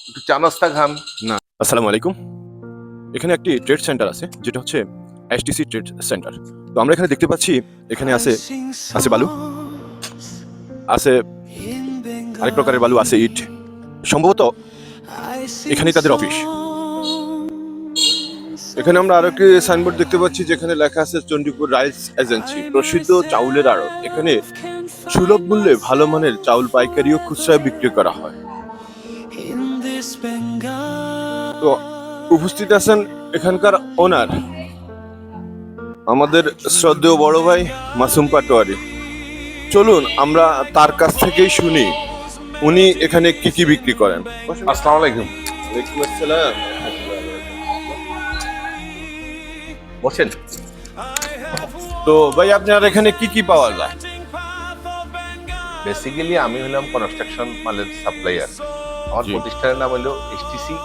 একটু চা নাস্তা খান। না। আসসালামু আলাইকুম। এখানে একটি ট্রেড সেন্টার আছে যেটা হচ্ছে এসটিসি ট্রেড সেন্টার। তো আমরা এখানে দেখতে পাচ্ছি এখানে আছে বালু, আছে আরেক প্রকারের বালু, আছে ইট। সম্ভবত এখানেই তাদের অফিস। এখানে আমরা আরো একটি সাইনবোর্ড দেখতে পাচ্ছি যেখানে লেখা আছে চণ্ডীপুর রাইস এজেন্সি, প্রসিদ্ধ চাউলের আড়ত। এখানে সুলভ মূল্যে ভালো মানের চাউল পাইকারি ও খুচরায় বিক্রি করা হয়। তো উপস্থিত আছেন এখানকার ওনার, আমাদের শ্রদ্ধেয় বড় ভাই মাসুম পাটোয়ারি। চলুন আমরা তার কাছ থেকেই শুনি উনি এখানে কি কি বিক্রি করেন। আসসালামু আলাইকুম। ওয়ালাইকুম আসসালাম। বসেন। তো ভাই আপনার এখানে কি কি পাওয়া যায়? বেসিক্যালি আমি হলাম কনস্ট্রাকশন মালের সাপ্লাইয়ার। আমার জি। প্রতিষ্ঠানের নাম হলো এসটিসি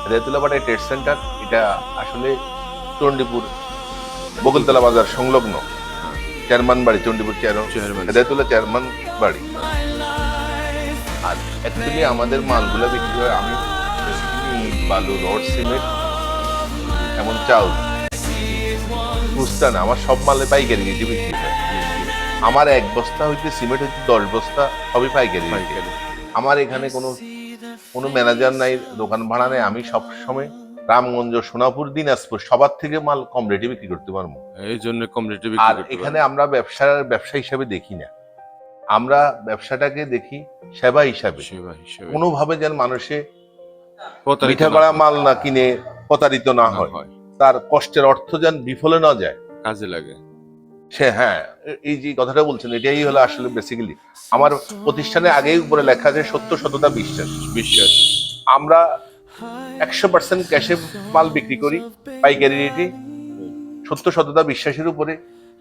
হেদায়েতুল্লাহ ট্রেড সেন্টার। এটা আসলে চণ্ডীপুর বকুলতলা বাজার সংলগ্ন চেয়ারম্যান বাড়ি, চণ্ডীপুর চেয়ারম্যান। হেদায়েতুল্লাহ চেয়ারম্যান বাড়ি। আর অ্যাকচুয়ালি আমাদের মালগুলো বিক্রি হয়, আমি বেসিক্যালি বালু, রড, সিমেন্ট, এমন চাউল, খুচরা না, আমার সব মালে পাইকারি রেটে বিক্রি হয়। আমার এক বস্তা হইতে সিমেন্ট হইতে 10 বস্তা সবই পাইকারি। আমার এখানে কোনো ম্যানেজার নাই, দোকান ভাড়া নেই। আমি সব সময় রামগঞ্জ, সোনাপুর, দিনাজপুর সবার থেকে মাল কম রেটে বিক্রি করতে পারবো। এই জন্য কম রেটে আর বিক্রি করতে এখানে পারেন। আমরা ব্যবসা হিসাবে দেখি না, আমরা ব্যবসাটাকে দেখি সেবা হিসাবে। সেবা হিসেবে কোনোভাবে যেন মানুষে প্রতারিত মিঠা না করা হয়। মাল না কিনে প্রতারিত না হয়, তার কষ্টের অর্থ যেন বিফলে না যায়, কাজে লাগে। সে হ্যাঁ, এই যে কথাটা বলছেন এটাই হলো আসলে বেসিক্যালি আমার প্রতিষ্ঠানে আগেই উপরে লেখা আছে সত্য, সততা, বিশ্বাস। বিশ্বাস। আমরা 100% ক্যাশে মাল বিক্রি করি পাইকারি রেটে, সত্য, সততা, বিশ্বাসের উপরে।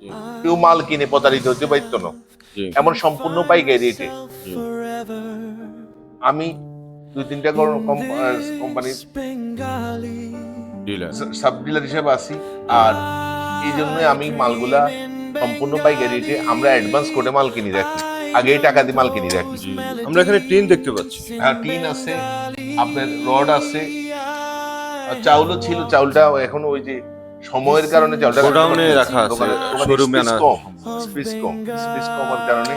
জি, কেউ মাল কিনে প্রতারিত হতে পারত না, জি, এমন সম্পূর্ণ পাইকারি রেটে। জি। আমি 2-3টা কোম্পানির ডিলার। সাব ডিলার হিসেবে আছি। আর এই জন্যই আমি মালগুলা সম্পূর্ণ পাইকারি রেটে, আমরা অ্যাডভান্স করে মাল কিনে রাখি, আগেই টাকা দিয়ে মাল কিনে রাখি। জি। আমরা এখানে টিন দেখতে পাচ্ছি। হ্যাঁ, টিন আছে, আপনার রড আছে, আর চাউলও ছিল। চাউলটা এখন ওই যে সময়ের কারণে চাউলটা গোডাউনে রাখা আছে, শোরুমে আনা স্পেস কমার কারণে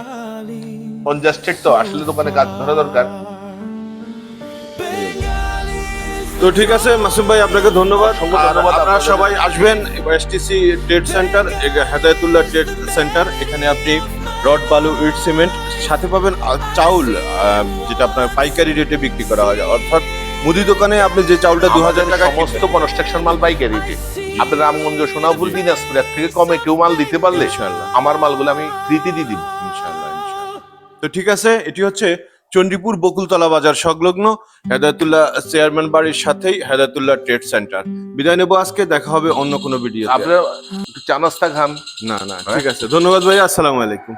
কনজাস্টেড, তো আসলে দোকানে কাজ ধরা দরকার। তো ঠিক আছে মাসুম ভাই, আপনাকে ধন্যবাদ। অসংখ্য আর ধন্যবাদ আপনারা আপনাদের। সবাই আসবেন STC trade centre, Hedayetullah trade centre. এখানে আপনি রড, বালু, ইট, সিমেন্ট সাথে পাবেন চাউল, যেটা আপনার পাইকারি রেটে বিক্রি করা হয়। অর্থাৎ মুদি দোকানে আপনি যে চাউলটা 2000 টাকা সমস্ত কনস্ট্রাকশন মাল পাইকারি রেটে। আপনার রামগঞ্জ, সোনাপুর, দিনাজপুর এর থেকে কমে কেউ মাল দিতে পারলে ইনশাআল্লাহ। আমার মালগুলো আমি ফ্রিতে দিয়ে দিব। ইনশাআল্লাহ, ইনশাআল্লাহ। তো ঠিক আছে, এটি হচ্ছে চণ্ডীপুর বকুলতলা বাজার সংলগ্ন হেদায়েতুল্লাহ চেয়ারম্যান বাড়ির সাথেই হেদায়েতুল্লাহ ট্রেড সেন্টার। বিদায় নেবো আজকে, দেখা হবে অন্য কোনো ভিডিও। আপনারা একটু চা নাস্তা খান। না, ঠিক আছে, ধন্যবাদ ভাই, আসসালামু আলাইকুম।